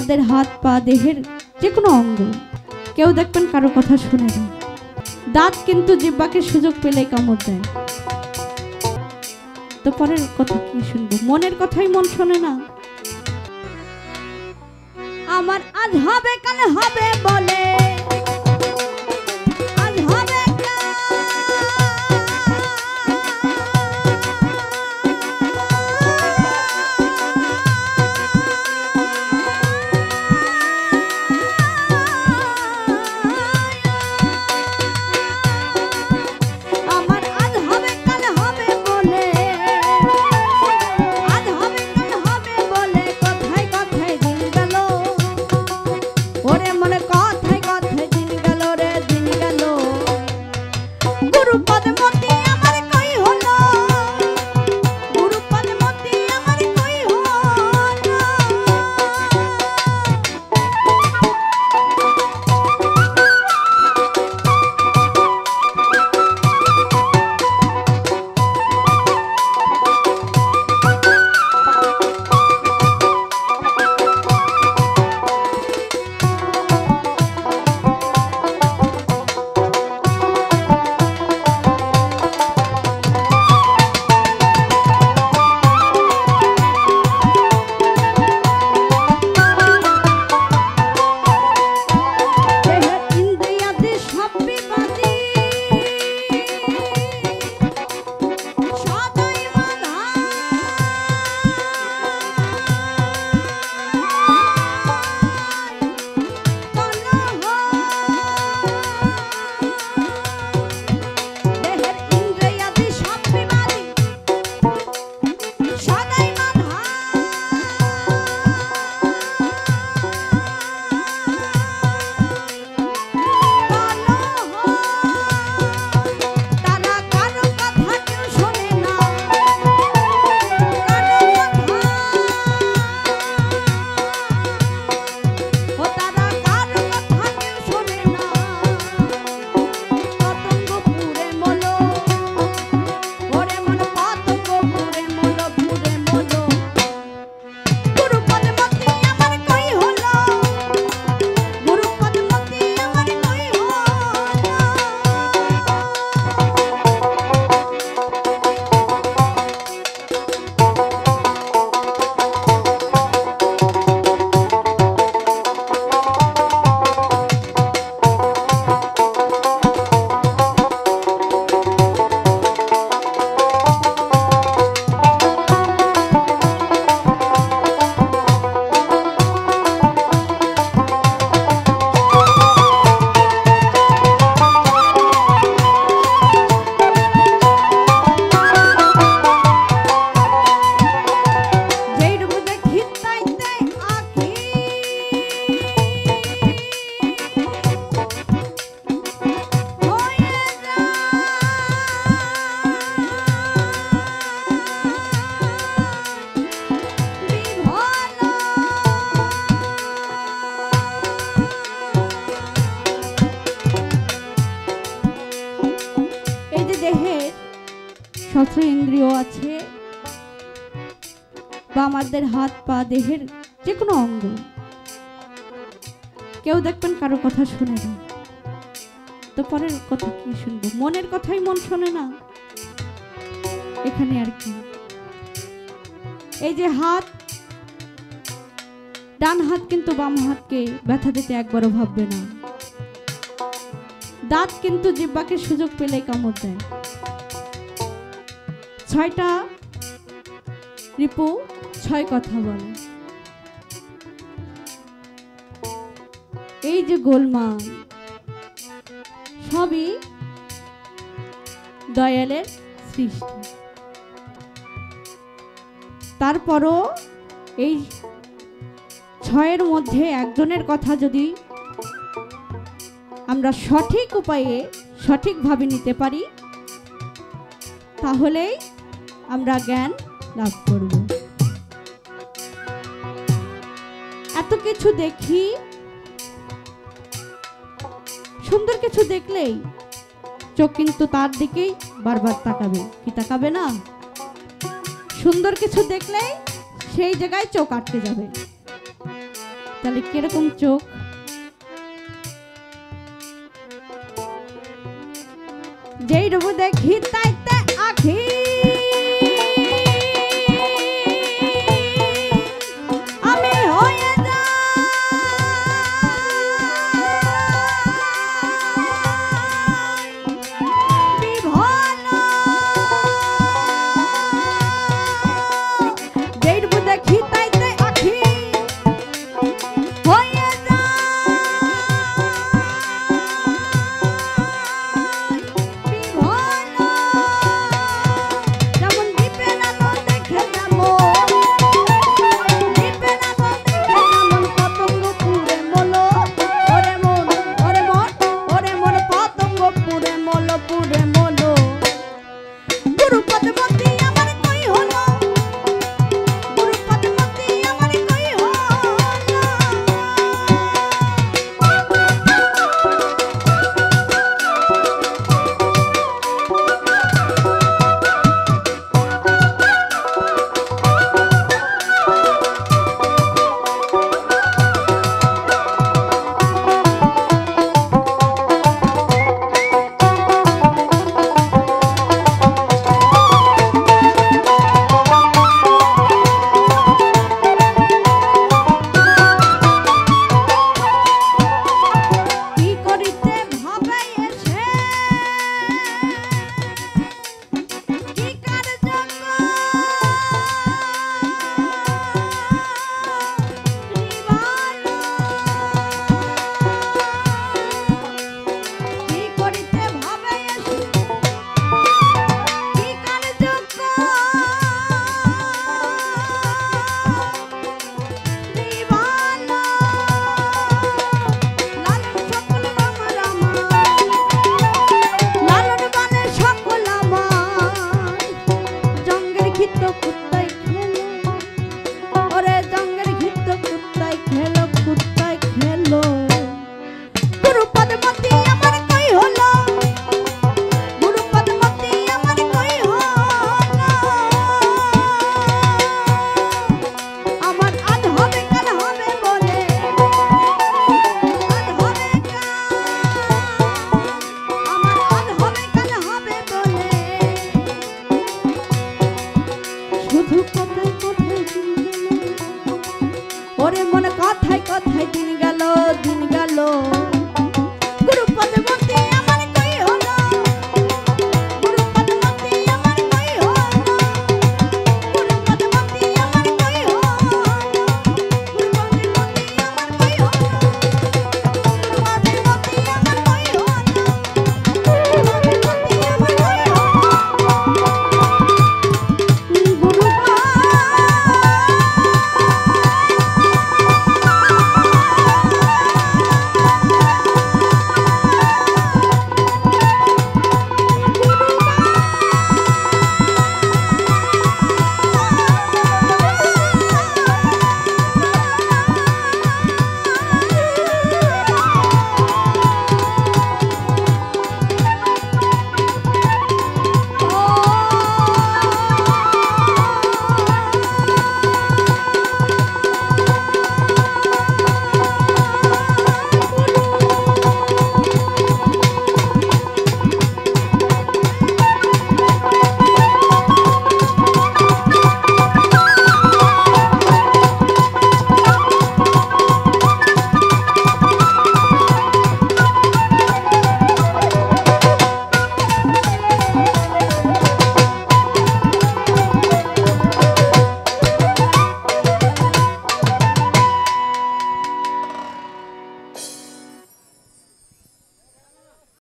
আমাদের হাত পা দেহের যে কোনো অঙ্গ কেউ দেখবেন কারো কথা শুনে না। দাঁত কিন্তু জিহ্বাকে সুযোগ পেলেই কামড় দেয়। তো পরের কথা কি শুনবো? মনের কথাই মন শোনে না। আমার আজ হবে কাল হবে বলে সহস্র ইন্দ্রিয় আছে বা আমাদের হাত পা দেহের যে কোনো অঙ্গ কেউ দেখবেন কারো কথা শুনে না। তো পরের কথা কি শুনবো? মনের কথাই মন শোনে না। এখানে আর কি, এই যে হাত, ডান হাত কিন্তু বাম হাতকে ব্যথা দিতে একবারও ভাববে না। দাঁত কিন্তু জিহ্বাকে সুযোগ পেলেই কামড় দেয়। 6টা রিপু 6 কথা বলে। এই যে গোলমাল সবই দয়ালের সৃষ্টি। তারপরও এই 6-এর মধ্যে একজনের কথা যদি আমরা সঠিক উপায়ে সঠিকভাবে নিতে পারি তাহলেই আমরা জ্ঞান লাভ করব। এত কিছু দেখি, সুন্দর কিছু দেখলেই চোখ কিন্তু তার দিকেই বারবার তাকাবে, কি তাকাবে না? সুন্দর কিছু দেখলেই সেই জায়গায় চোখ আটকে যাবে। তাহলে কিরকম চোখ? যেই রূপ দেখি তাইতে আখি